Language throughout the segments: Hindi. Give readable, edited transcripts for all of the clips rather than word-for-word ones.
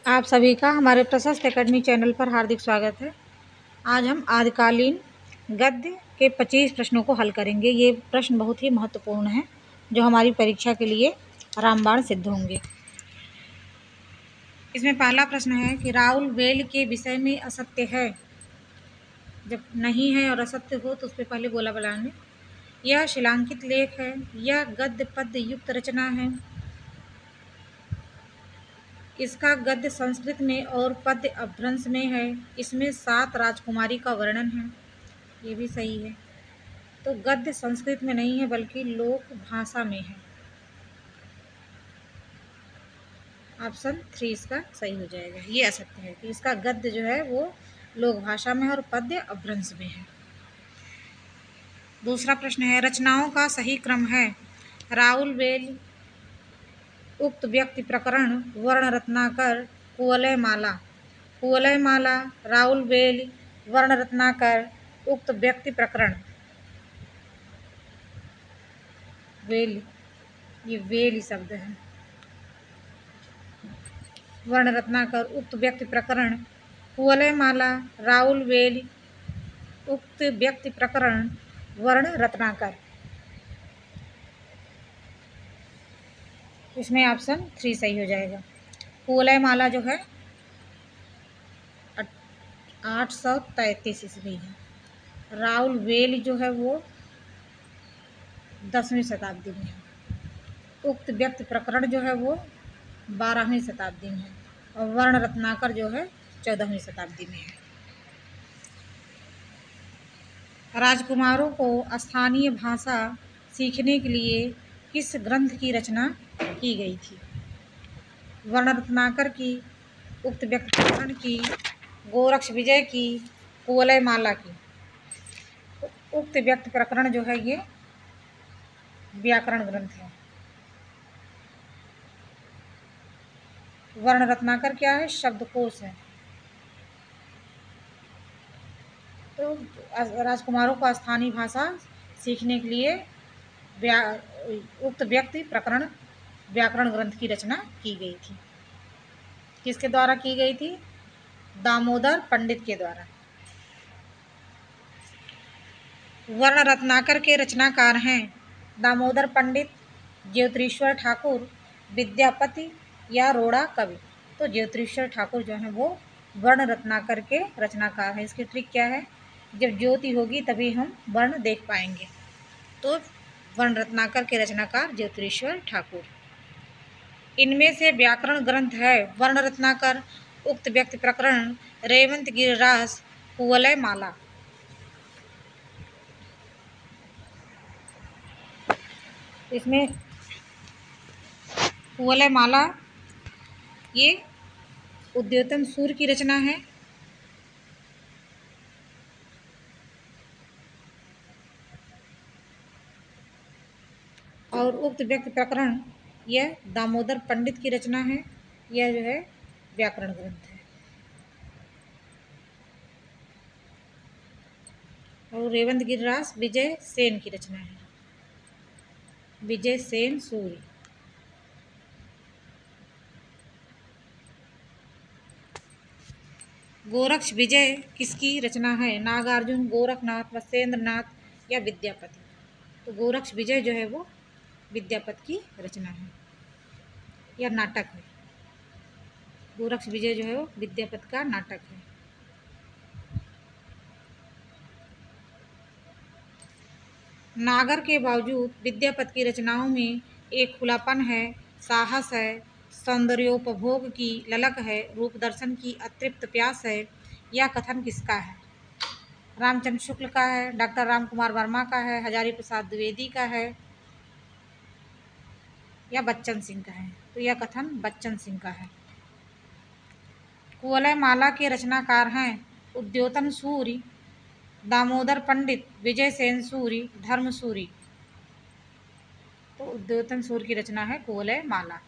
आप सभी का हमारे प्रशस्त एकेडमी चैनल पर हार्दिक स्वागत है। आज हम आदिकालीन गद्य के 25 प्रश्नों को हल करेंगे। ये प्रश्न बहुत ही महत्वपूर्ण हैं जो हमारी परीक्षा के लिए रामबाण सिद्ध होंगे। इसमें पहला प्रश्न है कि राहुल वेल के विषय में असत्य है। जब नहीं है और असत्य हो तो उस पर पहले गोला बनाएंगे। यह शिलांकित लेख है, यह गद्य पद्य युक्त रचना है, इसका गद्य संस्कृत में और पद्य अपभ्रंश में है, इसमें 7 राजकुमारी का वर्णन है। ये भी सही है। तो गद्य संस्कृत में नहीं है बल्कि लोक भाषा में है। ऑप्शन 3 इसका सही हो जाएगा। ये असत्य है कि इसका गद्य जो है वो लोक भाषा में है और पद्य अपभ्रंश में है। दूसरा प्रश्न है रचनाओं का सही क्रम है। राहुल वेल, उक्त व्यक्ति प्रकरण, वर्ण रत्नाकर, कुवलय माला। कुवलय माला, राहुल वेल, वर्ण रत्नाकर, उक्त व्यक्ति प्रकरण। वेल, ये वेल ही शब्द है। वर्ण रत्नाकर, उक्त व्यक्ति प्रकरण, कुवलय माला, राहुल वेल, उक्त व्यक्ति प्रकरण, वर्ण रत्नाकर। इसमें ऑप्शन 3 सही हो जाएगा। कुवलय माला जो है 833 ईस्वी है। राहुल वेल जो है वो 10वीं शताब्दी में है। उक्त व्यक्ति प्रकरण जो है वो 12वीं शताब्दी में है और वर्ण रत्नाकर जो है 14वीं शताब्दी में है। राजकुमारों को स्थानीय भाषा सीखने के लिए किस ग्रंथ की रचना की गई थी? वर्ण रत्नाकर की, उक्त व्यक्ति प्रकरण की, गोरक्ष विजय की, कुवलय माला की। उक्त व्यक्ति प्रकरण जो है ये व्याकरण ग्रंथ है। वर्ण रत्नाकर क्या है? शब्दकोश है। तो राजकुमारों को स्थानीय भाषा सीखने के लिए उक्त व्यक्ति प्रकरण व्याकरण ग्रंथ की रचना की गई थी। किसके द्वारा की गई थी? दामोदर पंडित के द्वारा। वर्ण रत्नाकर के रचनाकार हैं दामोदर पंडित, ज्योतिरीश्वर ठाकुर, विद्यापति या रोड़ा कवि। तो ज्योतिरीश्वर ठाकुर जो है वो वर्ण रत्नाकर के रचनाकार हैं। इसकी ट्रिक क्या है? जब ज्योति होगी तभी हम वर्ण देख पाएंगे। तो वर्ण रत्नाकर के रचनाकार ज्योतिरीश्वर ठाकुर। इनमें से व्याकरण ग्रंथ है वर्ण रत्नाकर, उक्त व्यक्ति प्रकरण, रेवंत गिरिरास, कुवलय माला। इसमें कुवलय माला ये उद्योतन सूर्य की रचना है। और उक्त व्यक्ति प्रकरण यह दामोदर पंडित की रचना है। यह जो है व्याकरण ग्रंथ है। और रेवंत गिरिरास विजय सेन की रचना है। विजय सेन सूर्य। गोरक्ष विजय किसकी रचना है? नागार्जुन, गोरखनाथ, वसेंद्रनाथ या विद्यापति। तो गोरक्ष विजय जो है वो विद्यापति की रचना है या नाटक है। गोरक्ष विजय जो है वो विद्यापति का नाटक है। नागर के बावजूद विद्यापति की रचनाओं में एक खुलापन है, साहस है, सौंदर्योपभोग की ललक है, रूप दर्शन की अतृप्त प्यास है। यह कथन किसका है? रामचंद्र शुक्ल का है, डॉक्टर राम कुमार वर्मा का है, हजारी प्रसाद द्विवेदी का है या बच्चन सिंह का है? तो यह कथन बच्चन सिंह का है। कुवलय माला के रचनाकार हैं उद्योतन सूरि, दामोदर पंडित, विजय सेन सूरि, धर्म सूरि। तो उद्योतन सूरि की रचना है कुवलय माला।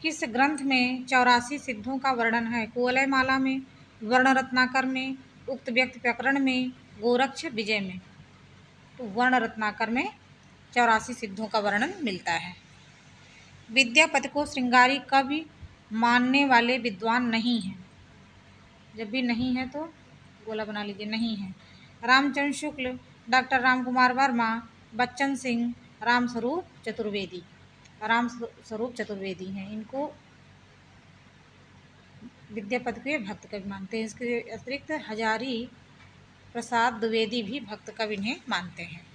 किस ग्रंथ में 84 सिद्धों का वर्णन है? कुवलय माला में, वर्ण रत्नाकर में, उक्त व्यक्ति प्रकरण में, गोरक्ष विजय में। तो वर्ण रत्नाकर में 84 सिद्धों का वर्णन मिलता है। विद्यापति को श्रृंगारी कवि मानने वाले विद्वान नहीं हैं। जब भी नहीं है तो गोला बना लीजिए, नहीं है। रामचंद्र शुक्ल, डॉक्टर रामकुमार वर्मा, बच्चन सिंह, रामस्वरूप चतुर्वेदी। रामस्वरूप चतुर्वेदी हैं, इनको विद्यापति के भक्त कवि मानते हैं। इसके अतिरिक्त हजारी प्रसाद द्विवेदी भी भक्त कवि इन्हें मानते हैं।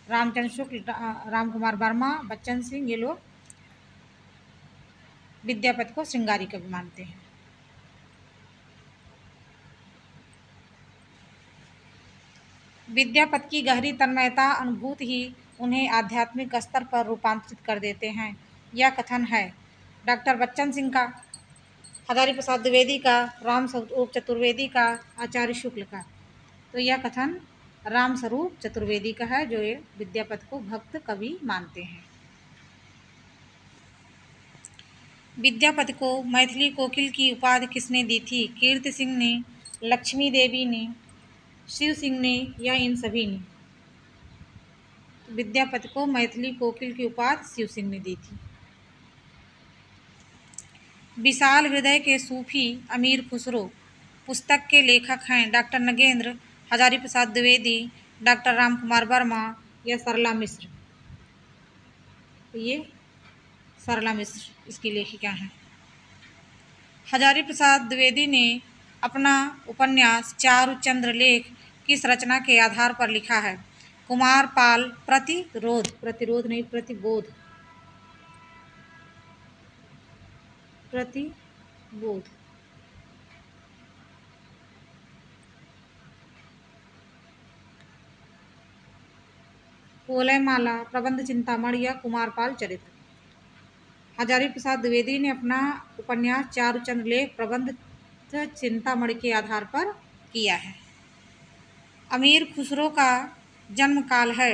रामचंद्र शुक्ल, रामकुमार वर्मा, बच्चन सिंह, ये लोग विद्यापति को श्रृंगारी कवि मानते हैं। विद्यापति की गहरी तन्मयता अनुभूति ही उन्हें आध्यात्मिक स्तर पर रूपांतरित कर देते हैं। यह कथन है डॉक्टर बच्चन सिंह का, हजारी प्रसाद द्विवेदी का, रामस्वरूप चतुर्वेदी का, आचार्य शुक्ल का। तो यह कथन रामस्वरूप चतुर्वेदी का है, जो ये विद्यापति को भक्त कवि मानते हैं। विद्यापति को मैथिली कोकिल की उपाधि किसने दी थी? कीर्ति सिंह ने, लक्ष्मी देवी ने, शिव सिंह ने या इन सभी ने? विद्यापति को मैथिली कोकिल की उपाधि शिव सिंह ने दी थी। विशाल हृदय के सूफी अमीर खुसरो पुस्तक के लेखक हैं डॉक्टर नगेंद्र, हजारी प्रसाद द्विवेदी, डॉक्टर रामकुमार वर्मा या सरला मिश्र? ये सरला मिश्र इसकी लेखिका हैं। हजारी प्रसाद द्विवेदी ने अपना उपन्यास चारुचंद्र लेख किस रचना के आधार पर लिखा है? कुमार पाल प्रतिरोध, प्रतिरोध नहीं प्रतिबोध, प्रतिबोध। कोलयमाला, प्रबंध चिंतामणि या कुमारपाल चरित्र? हजारी प्रसाद द्विवेदी ने अपना उपन्यास चारुचंद्र लेख प्रबंध चिंतामणि के आधार पर किया है। अमीर खुसरो का जन्म काल है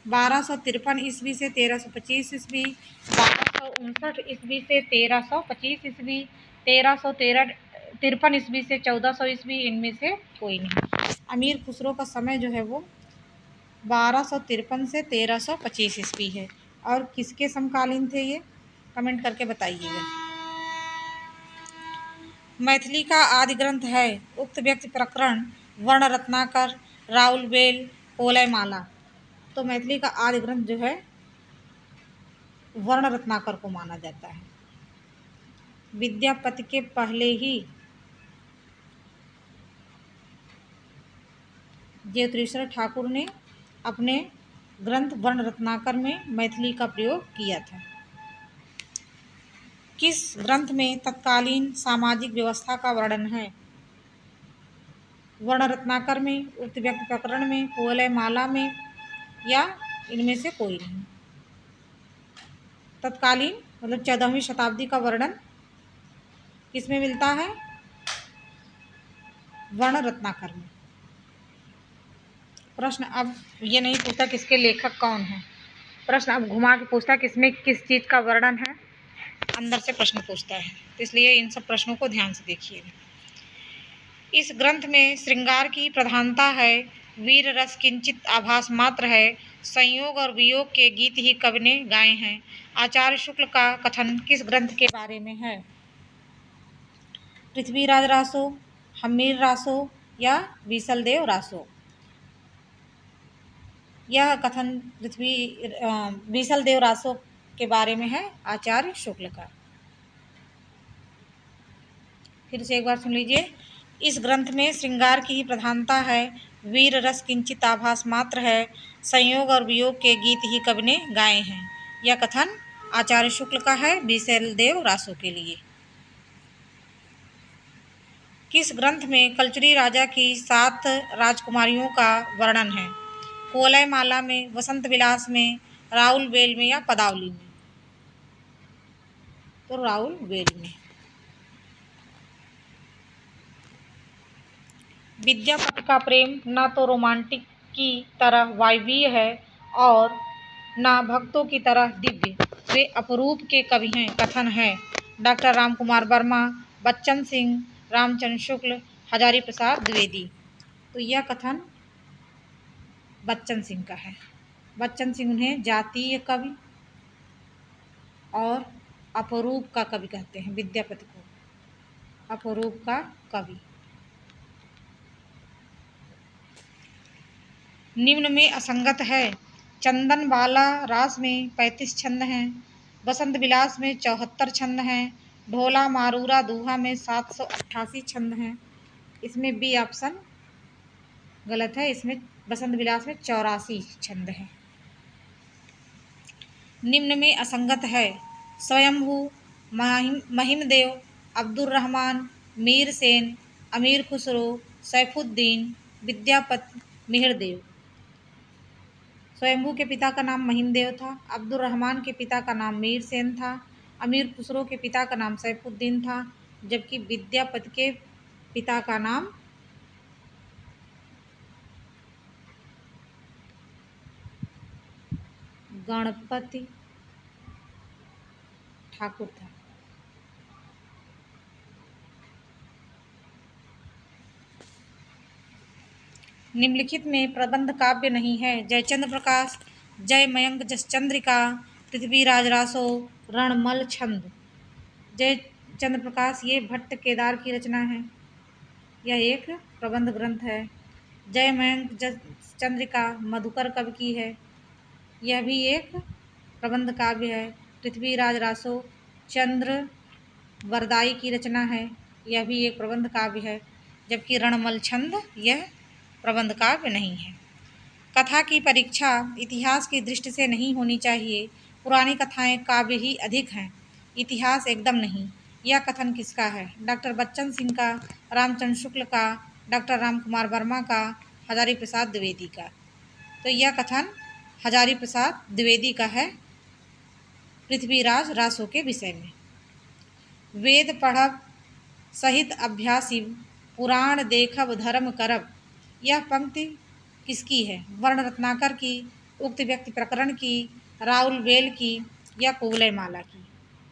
1253 ईस्वी से 1325 ईस्वी, 1259 ईस्वी से 1325 ईस्वी, 1353 ईस्वी से 1400 ईस्वी, इनमें से कोई नहीं। अमीर खुसरो का समय जो है वो 1253 से 1325 ईस्वी है। और किसके समकालीन थे ये? कमेंट करके बताइएगा। मैथिली का आदि ग्रंथ है उक्त व्यक्ति प्रकरण, वर्ण रत्नाकर, राउल बेल, कोलयमाला। तो मैथिली का आदि ग्रंथ जो है वर्ण रत्नाकर को माना जाता है। विद्यापति के पहले ही ज्योतिरीश्वर ठाकुर ने अपने ग्रंथ वर्ण रत्नाकर में मैथिली का प्रयोग किया था। किस ग्रंथ में तत्कालीन सामाजिक व्यवस्था का वर्णन है? वर्ण रत्नाकर में, उक्त व्यक्ति प्रकरण में, कोलयमाला में या इनमें से कोई नहीं। तत्कालीन मतलब 14वीं शताब्दी का वर्णन किसमें मिलता है? वर्ण रत्नाकर में। प्रश्न अब ये नहीं पूछता किसके लेखक कौन है, प्रश्न अब घुमा के पूछता किसमें किस चीज़ का वर्णन है, अंदर से प्रश्न पूछता है। तो इसलिए इन सब प्रश्नों को ध्यान से देखिएगा। इस ग्रंथ में श्रृंगार की प्रधानता है, वीर रस किंचित आभास मात्र है, संयोग और वियोग के गीत ही कवि ने गाए हैं। आचार्य शुक्ल का कथन किस ग्रंथ के बारे में है? पृथ्वीराज रासो, हम्मीर रासो या बीसलदेव रासो? यह कथन बीसलदेव रासो के बारे में है, आचार्य शुक्ल का। फिर से एक बार सुन लीजिए। इस ग्रंथ में श्रृंगार की ही प्रधानता है, वीर रस किंचित आभास मात्र है, संयोग और वियोग के गीत ही कवि ने गाए हैं। यह कथन आचार्य शुक्ल का है बीसलदेव रासो के लिए। किस ग्रंथ में कलचुरी राजा की 7 राजकुमारियों का वर्णन है? कोलयमाला में, वसंत विलास में, राउल बेल में या पदावली में? तो राउल बेल में। विद्यापति का प्रेम न तो रोमांटिक की तरह वायवीय है और न भक्तों की तरह दिव्य, वे अपरूप के कवि हैं। कथन है डॉक्टर रामकुमार वर्मा, बच्चन सिंह, रामचंद्र शुक्ल, हजारी प्रसाद द्विवेदी। तो यह कथन बच्चन सिंह का है। बच्चन सिंह उन्हें जातीय कवि और अपरूप का कवि कहते हैं। विद्यापति को अपरूप का कवि। निम्न में असंगत है। चंदन बाला रास में 35 छंद हैं। बसंत विलास में 74 छंद हैं। ढोला मारूरा दूहा में 788 छंद हैं। इसमें बी ऑप्शन गलत है। इसमें बसंत विलास में 84 छंद हैं। निम्न में असंगत है। स्वयंभू, महिमदेव, अब्दुल रहमान, मीर सेन, अमीर खुसरो, सैफुद्दीन, विद्यापति, मिहिरदेव। स्वयंभू के पिता का नाम महिमदेव था। अब्दुल रहमान के पिता का नाम मीर सेन था। अमीर खुसरो के पिता का नाम सैफुद्दीन था। जबकि विद्यापति के पिता का नाम गणपति ठाकुर था। निम्नलिखित में प्रबंध काव्य नहीं है। जयचंद्र प्रकाश, जय मयंक जसचंद्रिका, पृथ्वीराज रासो, रणमल छंद। जयचंद्र प्रकाश ये भट्ट केदार की रचना है। यह एक प्रबंध ग्रंथ है। जय मयंक जसचंद्रिका मधुकर कवि की है। यह भी एक प्रबंध काव्य है। पृथ्वीराज रासो चंद्र वरदाई की रचना है। यह भी एक प्रबंध काव्य है। जबकि रणमल छंद यह प्रबंध काव्य नहीं है। कथा की परीक्षा इतिहास की दृष्टि से नहीं होनी चाहिए। पुरानी कथाएं काव्य ही अधिक हैं, इतिहास एकदम नहीं। यह कथन किसका है? डॉक्टर बच्चन सिंह का, रामचंद्र शुक्ल का, डॉक्टर रामकुमार वर्मा का, हजारी प्रसाद द्विवेदी का। तो यह कथन हजारी प्रसाद द्विवेदी का है पृथ्वीराज रासो के विषय में। वेद पढ़ब सहित अभ्यासिव, पुराण देखब धर्म करब। यह पंक्ति किसकी है? वर्ण रत्नाकर की, उक्त व्यक्ति प्रकरण की, राउल बेल की या कुवलय माला की?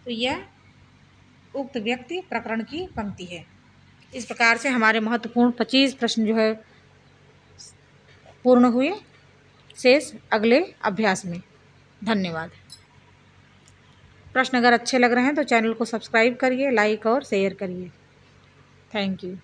तो यह उक्त व्यक्ति प्रकरण की पंक्ति है। इस प्रकार से हमारे महत्वपूर्ण 25 प्रश्न जो है पूर्ण हुए। शेष अगले अभ्यास में। धन्यवाद। प्रश्न अगर अच्छे लग रहे हैं तो चैनल को सब्सक्राइब करिए, लाइक और शेयर करिए। Thank you.